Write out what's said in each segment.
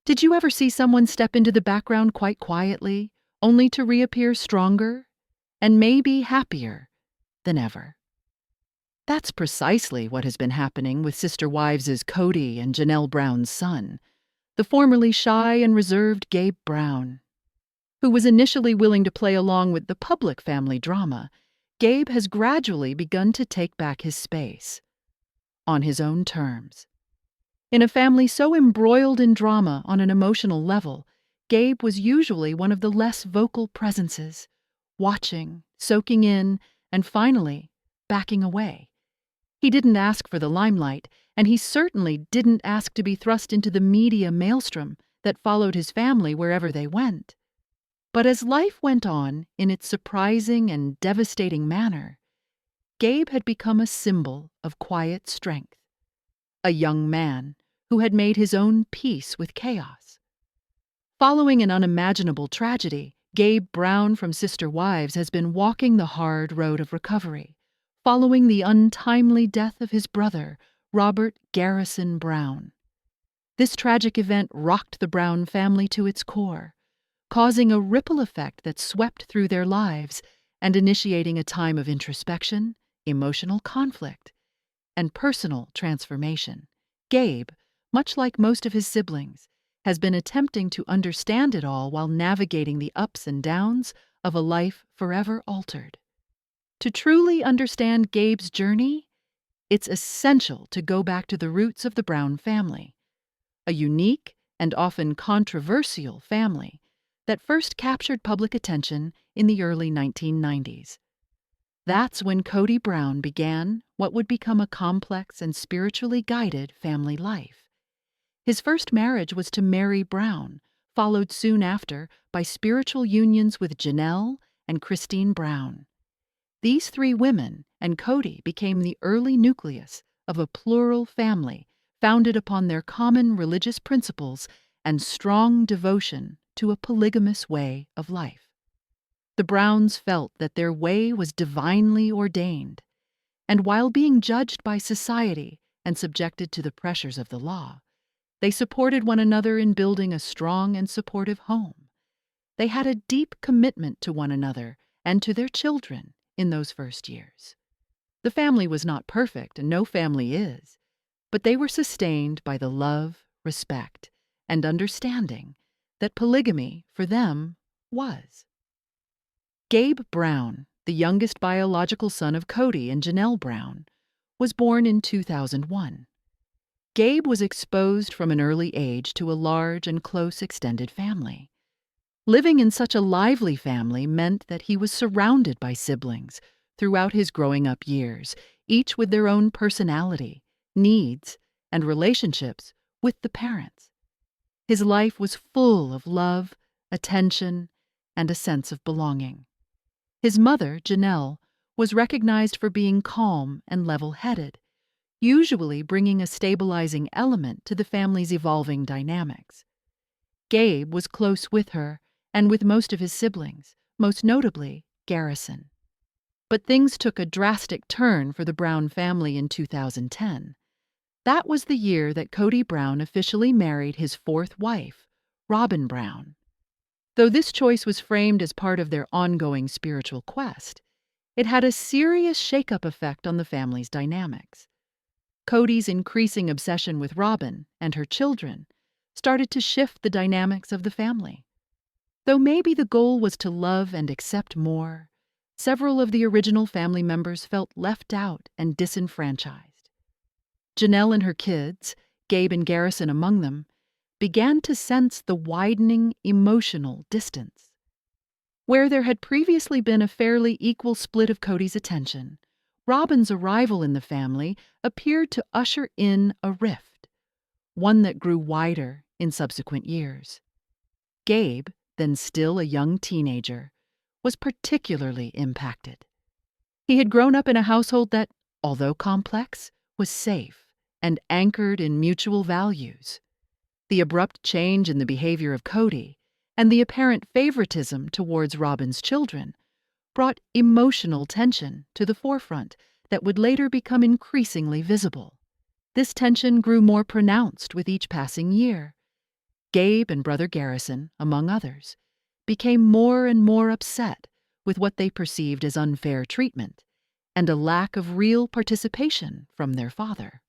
Did you ever see someone step into the background quite quietly, only to reappear stronger and maybe happier than ever? That's precisely what has been happening with Sister Wives' Kody and Janelle Brown's son, the formerly shy and reserved Gabe Brown. Who was initially willing to play along with the public family drama, Gabe has gradually begun to take back his space, on his own terms. In a family so embroiled in drama on an emotional level, Gabe was usually one of the less vocal presences, watching, soaking in, and finally, backing away. He didn't ask for the limelight, and he certainly didn't ask to be thrust into the media maelstrom that followed his family wherever they went. But as life went on in its surprising and devastating manner, Gabe had become a symbol of quiet strength, a young man who had made his own peace with chaos. Following an unimaginable tragedy, Gabe Brown from Sister Wives has been walking the hard road of recovery, following the untimely death of his brother, Robert Garrison Brown. This tragic event rocked the Brown family to its core, causing a ripple effect that swept through their lives and initiating a time of introspection, emotional conflict, and personal transformation. Gabe, much like most of his siblings, has been attempting to understand it all while navigating the ups and downs of a life forever altered. To truly understand Gabe's journey, it's essential to go back to the roots of the Brown family, a unique and often controversial family that first captured public attention in the early 1990s. That's when Kody Brown began what would become a complex and spiritually guided family life. His first marriage was to Mary Brown, followed soon after by spiritual unions with Janelle and Christine Brown. These three women and Kody became the early nucleus of a plural family founded upon their common religious principles and strong devotion to a polygamous way of life. The Browns felt that their way was divinely ordained, and while being judged by society and subjected to the pressures of the law, they supported one another in building a strong and supportive home. They had a deep commitment to one another and to their children in those first years. The family was not perfect, and no family is, but they were sustained by the love, respect, and understanding that polygamy for them was. Gabe Brown, the youngest biological son of Kody and Janelle Brown, was born in 2001. Gabe was exposed from an early age to a large and close extended family. Living in such a lively family meant that he was surrounded by siblings throughout his growing up years, each with their own personality, needs, and relationships with the parents. His life was full of love, attention, and a sense of belonging. His mother, Janelle, was recognized for being calm and level-headed, usually bringing a stabilizing element to the family's evolving dynamics. Gabe was close with her and with most of his siblings, most notably Garrison. But things took a drastic turn for the Brown family in 2010. That was the year that Kody Brown officially married his fourth wife, Robin Brown. Though this choice was framed as part of their ongoing spiritual quest, it had a serious shake-up effect on the family's dynamics. Kody's increasing obsession with Robin and her children started to shift the dynamics of the family. Though maybe the goal was to love and accept more, several of the original family members felt left out and disenfranchised. Janelle and her kids, Gabe and Garrison among them, began to sense the widening emotional distance. Where there had previously been a fairly equal split of Kody's attention, Robin's arrival in the family appeared to usher in a rift, one that grew wider in subsequent years. Gabe, then still a young teenager, was particularly impacted. He had grown up in a household that, although complex, was safe and anchored in mutual values. The abrupt change in the behavior of Kody and the apparent favoritism towards Robin's children brought emotional tension to the forefront that would later become increasingly visible. This tension grew more pronounced with each passing year. Gabe and brother Garrison, among others, became more and more upset with what they perceived as unfair treatment and a lack of real participation from their father.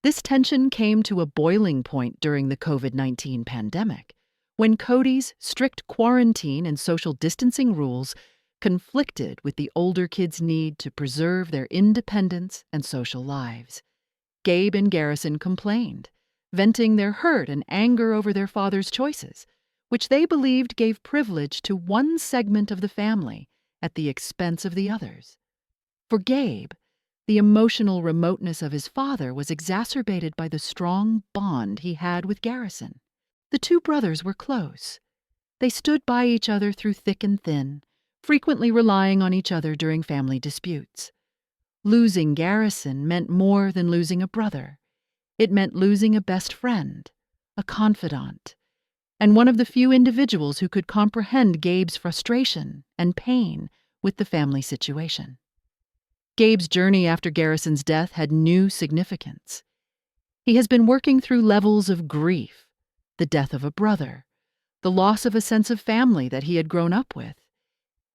This tension came to a boiling point during the COVID-19 pandemic, when Kody's strict quarantine and social distancing rules conflicted with the older kids' need to preserve their independence and social lives. Gabe and Garrison complained, venting their hurt and anger over their father's choices, which they believed gave privilege to one segment of the family at the expense of the others. For Gabe, the emotional remoteness of his father was exacerbated by the strong bond he had with Garrison. The two brothers were close. They stood by each other through thick and thin, frequently relying on each other during family disputes. Losing Garrison meant more than losing a brother. It meant losing a best friend, a confidant, and one of the few individuals who could comprehend Gabe's frustration and pain with the family situation. Gabe's journey after Garrison's death had new significance. He has been working through levels of grief, the death of a brother, the loss of a sense of family that he had grown up with,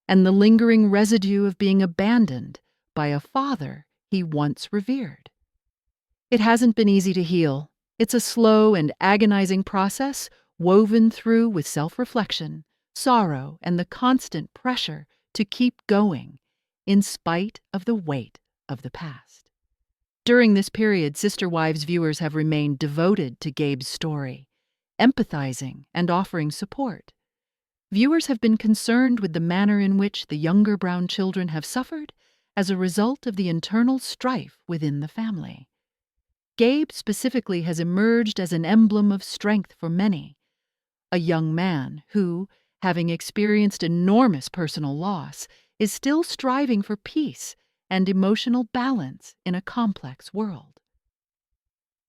and the lingering residue of being abandoned by a father he once revered. It hasn't been easy to heal. It's a slow and agonizing process woven through with self-reflection, sorrow, and the constant pressure to keep going, in spite of the weight of the past. During this period, Sister Wives viewers have remained devoted to Gabe's story, empathizing and offering support. Viewers have been concerned with the manner in which the younger Brown children have suffered as a result of the internal strife within the family. Gabe specifically has emerged as an emblem of strength for many, a young man who, having experienced enormous personal loss, is still striving for peace and emotional balance in a complex world.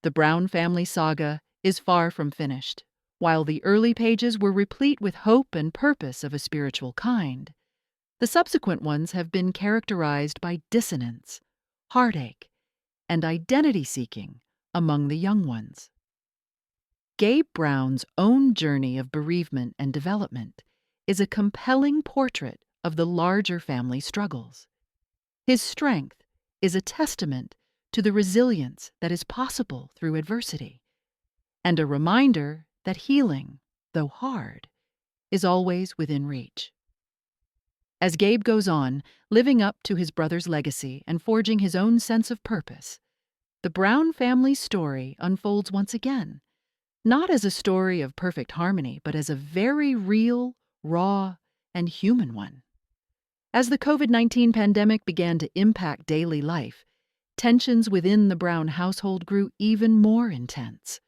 The Brown family saga is far from finished. While the early pages were replete with hope and purpose of a spiritual kind, the subsequent ones have been characterized by dissonance, heartache, and identity-seeking among the young ones. Gabe Brown's own journey of bereavement and development is a compelling portrait of the larger family struggles. His strength is a testament to the resilience that is possible through adversity, and a reminder that healing, though hard, is always within reach. As Gabe goes on, living up to his brother's legacy and forging his own sense of purpose, the Brown family's story unfolds once again, not as a story of perfect harmony, but as a very real, raw, and human one. As the COVID-19 pandemic began to impact daily life, tensions within the Brown household grew even more intense.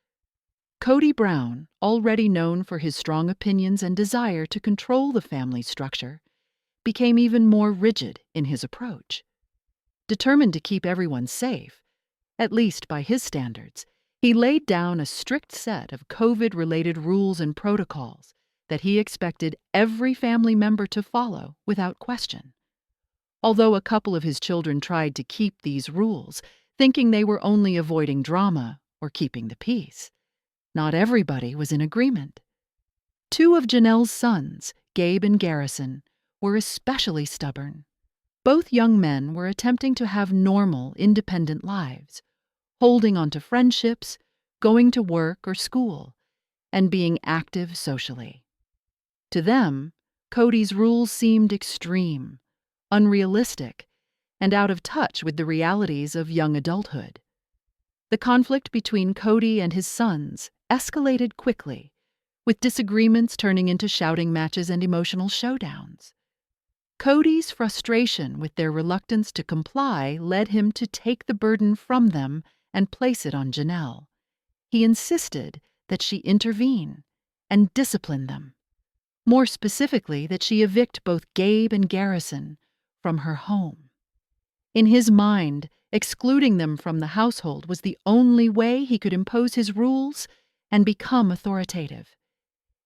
Kody Brown, already known for his strong opinions and desire to control the family structure, became even more rigid in his approach. Determined to keep everyone safe, at least by his standards, he laid down a strict set of COVID-related rules and protocols that he expected every family member to follow without question. Although a couple of his children tried to keep these rules, thinking they were only avoiding drama or keeping the peace, not everybody was in agreement. Two of Janelle's sons, Gabe and Garrison, were especially stubborn. Both young men were attempting to have normal, independent lives, holding on to friendships, going to work or school, and being active socially. To them, Kody's rules seemed extreme, unrealistic, and out of touch with the realities of young adulthood. The conflict between Kody and his sons escalated quickly, with disagreements turning into shouting matches and emotional showdowns. Kody's frustration with their reluctance to comply led him to take the burden from them and place it on Janelle. He insisted that she intervene and discipline them. More specifically, that she evict both Gabe and Garrison from her home. In his mind, excluding them from the household was the only way he could impose his rules and become authoritative.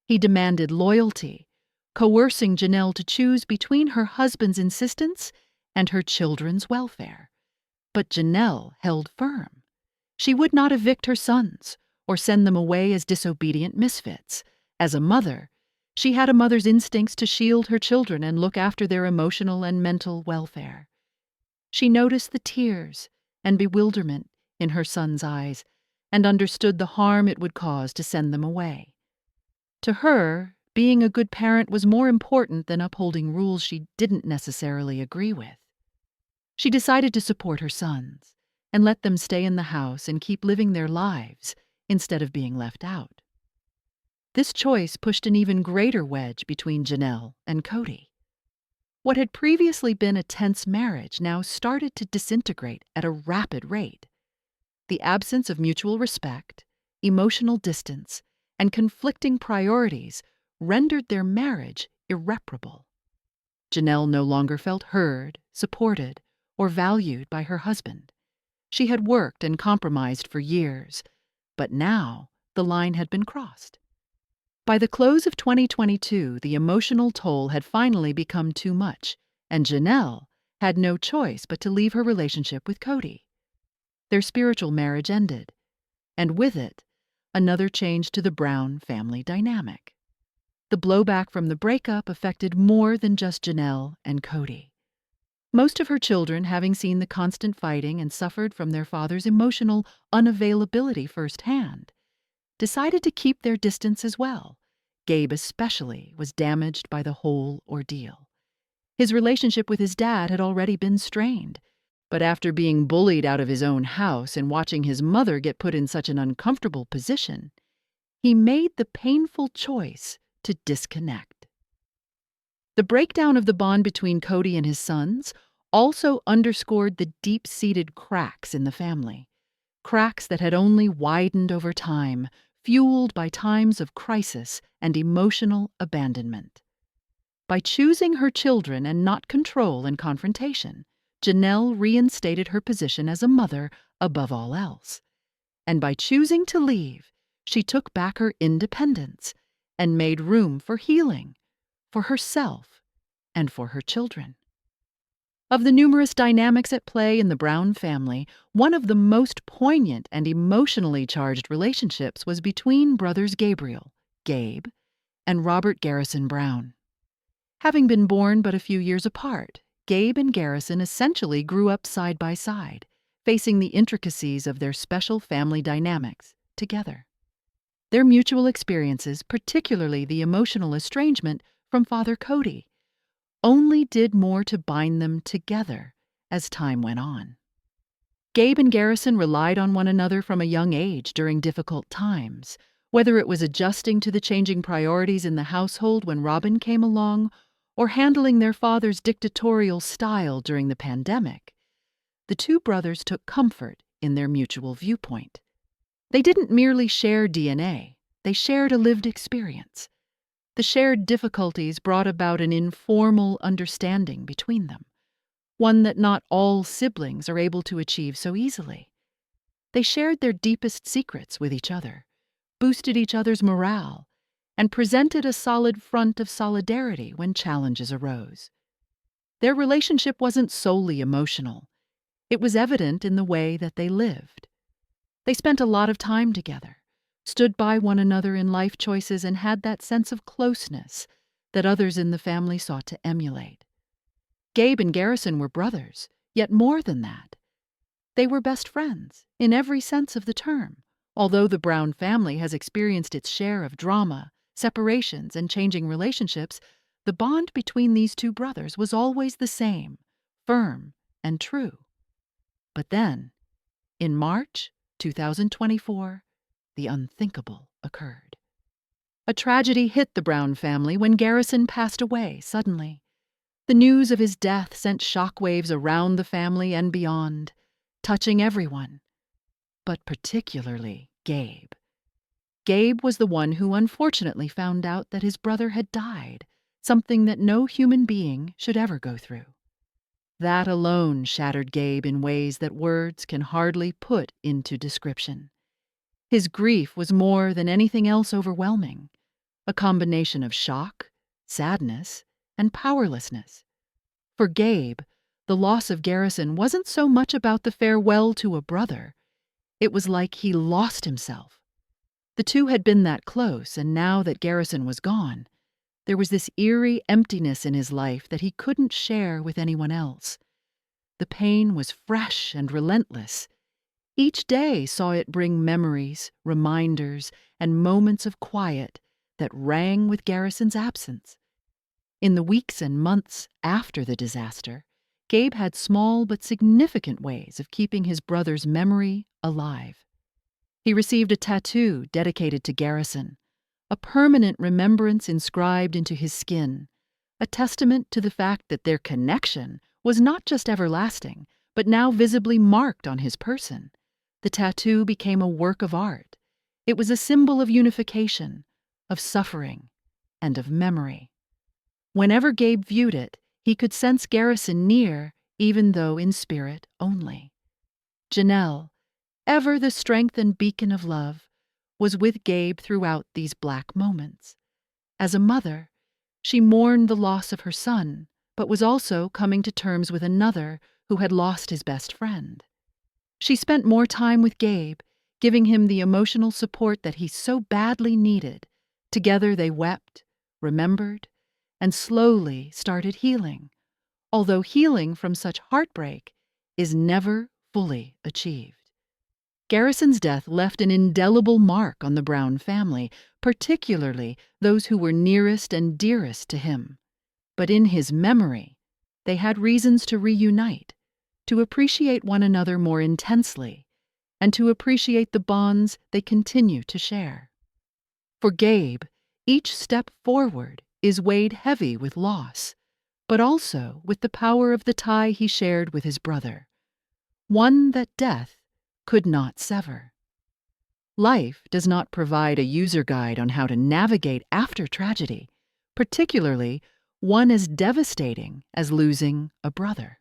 He demanded loyalty, coercing Janelle to choose between her husband's insistence and her children's welfare. But Janelle held firm. She would not evict her sons or send them away as disobedient misfits. As a mother, she had a mother's instincts to shield her children and look after their emotional and mental welfare. She noticed the tears and bewilderment in her son's eyes and understood the harm it would cause to send them away. To her, being a good parent was more important than upholding rules she didn't necessarily agree with. She decided to support her sons and let them stay in the house and keep living their lives instead of being left out. This choice pushed an even greater wedge between Janelle and Kody. What had previously been a tense marriage now started to disintegrate at a rapid rate. The absence of mutual respect, emotional distance, and conflicting priorities rendered their marriage irreparable. Janelle no longer felt heard, supported, or valued by her husband. She had worked and compromised for years, but now the line had been crossed. By the close of 2022, the emotional toll had finally become too much, and Janelle had no choice but to leave her relationship with Kody. Their spiritual marriage ended, and with it, another change to the Brown family dynamic. The blowback from the breakup affected more than just Janelle and Kody. Most of her children, having seen the constant fighting and suffered from their father's emotional unavailability firsthand, decided to keep their distance as well. Gabe especially was damaged by the whole ordeal. His relationship with his dad had already been strained, but after being bullied out of his own house and watching his mother get put in such an uncomfortable position, he made the painful choice to disconnect. The breakdown of the bond between Kody and his sons also underscored the deep-seated cracks in the family, cracks that had only widened over time, fueled by times of crisis and emotional abandonment. By choosing her children and not control and confrontation, Janelle reinstated her position as a mother above all else. And by choosing to leave, she took back her independence and made room for healing, for herself, and for her children. Of the numerous dynamics at play in the Brown family, one of the most poignant and emotionally charged relationships was between brothers Gabriel, Gabe, and Robert Garrison Brown. Having been born but a few years apart, Gabe and Garrison essentially grew up side by side, facing the intricacies of their special family dynamics together. Their mutual experiences, particularly the emotional estrangement from Father Kody, only did more to bind them together as time went on. Gabe and Garrison relied on one another from a young age during difficult times, whether it was adjusting to the changing priorities in the household when Robin came along or handling their father's dictatorial style during the pandemic. The two brothers took comfort in their mutual viewpoint. They didn't merely share DNA, they shared a lived experience. The shared difficulties brought about an informal understanding between them, one that not all siblings are able to achieve so easily. They shared their deepest secrets with each other, boosted each other's morale, and presented a solid front of solidarity when challenges arose. Their relationship wasn't solely emotional. It was evident in the way that they lived. They spent a lot of time together, stood by one another in life choices, and had that sense of closeness that others in the family sought to emulate. Gabe and Garrison were brothers, yet more than that. They were best friends, in every sense of the term. Although the Brown family has experienced its share of drama, separations, and changing relationships, the bond between these two brothers was always the same, firm and true. But then, in March 2024, the unthinkable occurred. A tragedy hit the Brown family when Garrison passed away suddenly. The news of his death sent shockwaves around the family and beyond, touching everyone, but particularly Gabe. Gabe was the one who unfortunately found out that his brother had died, something that no human being should ever go through. That alone shattered Gabe in ways that words can hardly put into description. His grief was more than anything else overwhelming, a combination of shock, sadness, and powerlessness. For Gabe, the loss of Garrison wasn't so much about the farewell to a brother. It was like he lost himself, The two had been that close, and now that Garrison was gone, there was this eerie emptiness in his life that he couldn't share with anyone else. The pain was fresh and relentless. Each day saw it bring memories, reminders, and moments of quiet that rang with Garrison's absence. In the weeks and months after the disaster, Gabe had small but significant ways of keeping his brother's memory alive. He received a tattoo dedicated to Garrison, a permanent remembrance inscribed into his skin, a testament to the fact that their connection was not just everlasting, but now visibly marked on his person. The tattoo became a work of art. It was a symbol of unification, of suffering, and of memory. Whenever Gabe viewed it, he could sense Garrison near, even though in spirit only. Janelle, ever the strength and beacon of love, was with Gabe throughout these black moments. As a mother, she mourned the loss of her son, but was also coming to terms with another who had lost his best friend. She spent more time with Gabe, giving him the emotional support that he so badly needed. Together they wept, remembered, and slowly started healing, although healing from such heartbreak is never fully achieved. Garrison's death left an indelible mark on the Brown family, particularly those who were nearest and dearest to him. But in his memory, they had reasons to reunite, to appreciate one another more intensely, and to appreciate the bonds they continue to share. For Gabe, each step forward is weighed heavy with loss, but also with the power of the tie he shared with his brother, one that death could not sever. Life does not provide a user guide on how to navigate after tragedy, particularly one as devastating as losing a brother.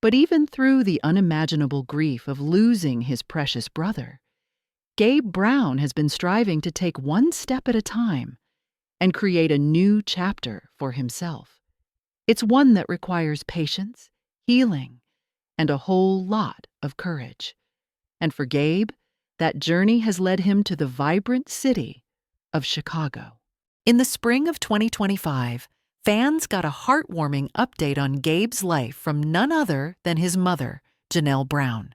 But even through the unimaginable grief of losing his precious brother, Gabe Brown has been striving to take one step at a time and create a new chapter for himself. It's one that requires patience, healing, and a whole lot of courage. And for Gabe, that journey has led him to the vibrant city of Chicago. In the spring of 2025, fans got a heartwarming update on Gabe's life from none other than his mother, Janelle Brown.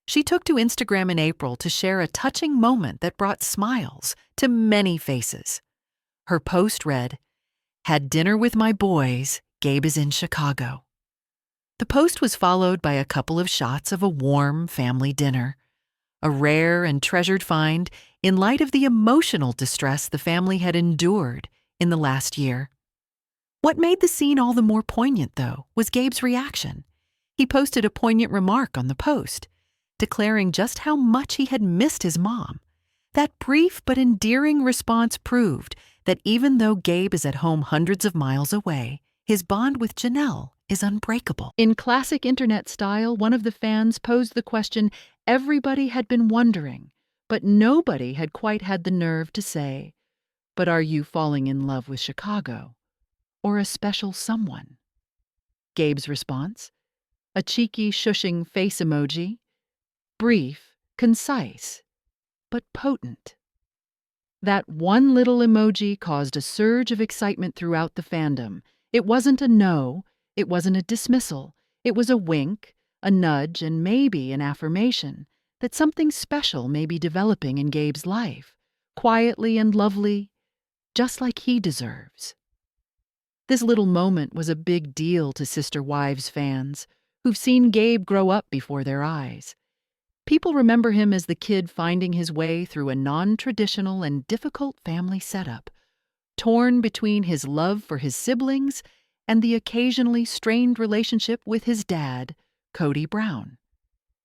She took to Instagram in April to share a touching moment that brought smiles to many faces. Her post read, "Had dinner with my boys, Gabe is in Chicago." The post was followed by a couple of shots of a warm family dinner, a rare and treasured find in light of the emotional distress the family had endured in the last year. What made the scene all the more poignant, though, was Gabe's reaction. He posted a poignant remark on the post, declaring just how much he had missed his mom. That brief but endearing response proved that even though Gabe is at home hundreds of miles away, his bond with Janelle is unbreakable. In classic internet style, one of the fans posed the question everybody had been wondering, but nobody had quite had the nerve to say, "But are you falling in love with Chicago? Or a special someone?" Gabe's response? A cheeky, shushing face emoji. Brief, concise, but potent. That one little emoji caused a surge of excitement throughout the fandom. It wasn't a no, it wasn't a dismissal. It was a wink, a nudge, and maybe an affirmation that something special may be developing in Gabe's life, quietly and lovely, just like he deserves. This little moment was a big deal to Sister Wives fans, who've seen Gabe grow up before their eyes. People remember him as the kid finding his way through a non-traditional and difficult family setup, torn between his love for his siblings and the occasionally strained relationship with his dad, Kody Brown.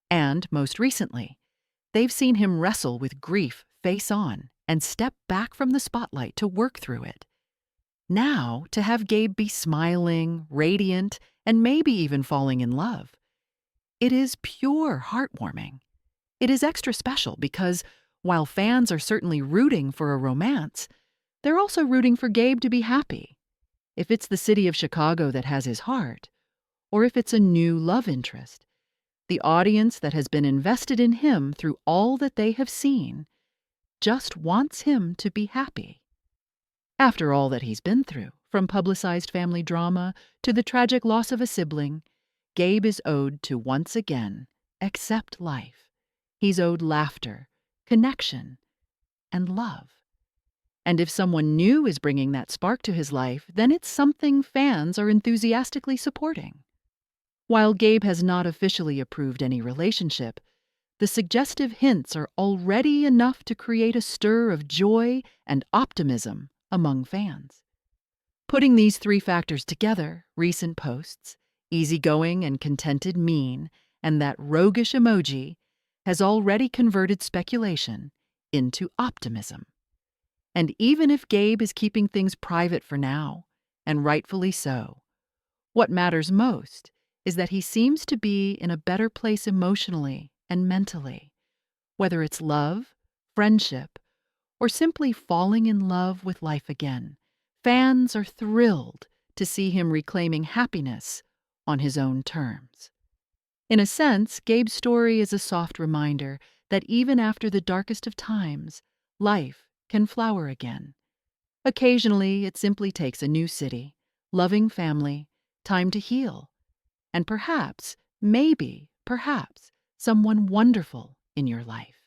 And, most recently, they've seen him wrestle with grief face on and step back from the spotlight to work through it. Now, to have Gabe be smiling, radiant, and maybe even falling in love, it is pure heartwarming. It is extra special because, while fans are certainly rooting for a romance, they're also rooting for Gabe to be happy. If it's the city of Chicago that has his heart, or if it's a new love interest, the audience that has been invested in him through all that they have seen just wants him to be happy. After all that he's been through, from publicized family drama to the tragic loss of a sibling, Gabe is owed to once again accept life. He's owed laughter, connection, and love. And if someone new is bringing that spark to his life, then it's something fans are enthusiastically supporting. While Gabe has not officially approved any relationship, the suggestive hints are already enough to create a stir of joy and optimism among fans. Putting these three factors together, recent posts, easygoing and contented mien, and that roguish emoji, has already converted speculation into optimism. And even if Gabe is keeping things private for now, and rightfully so, what matters most is that he seems to be in a better place emotionally and mentally, whether it's love, friendship, or simply falling in love with life again. Fans are thrilled to see him reclaiming happiness on his own terms. In a sense, Gabe's story is a soft reminder that even after the darkest of times, life can flower again. Occasionally, it simply takes a new city, loving family, time to heal, and perhaps, perhaps, someone wonderful in your life.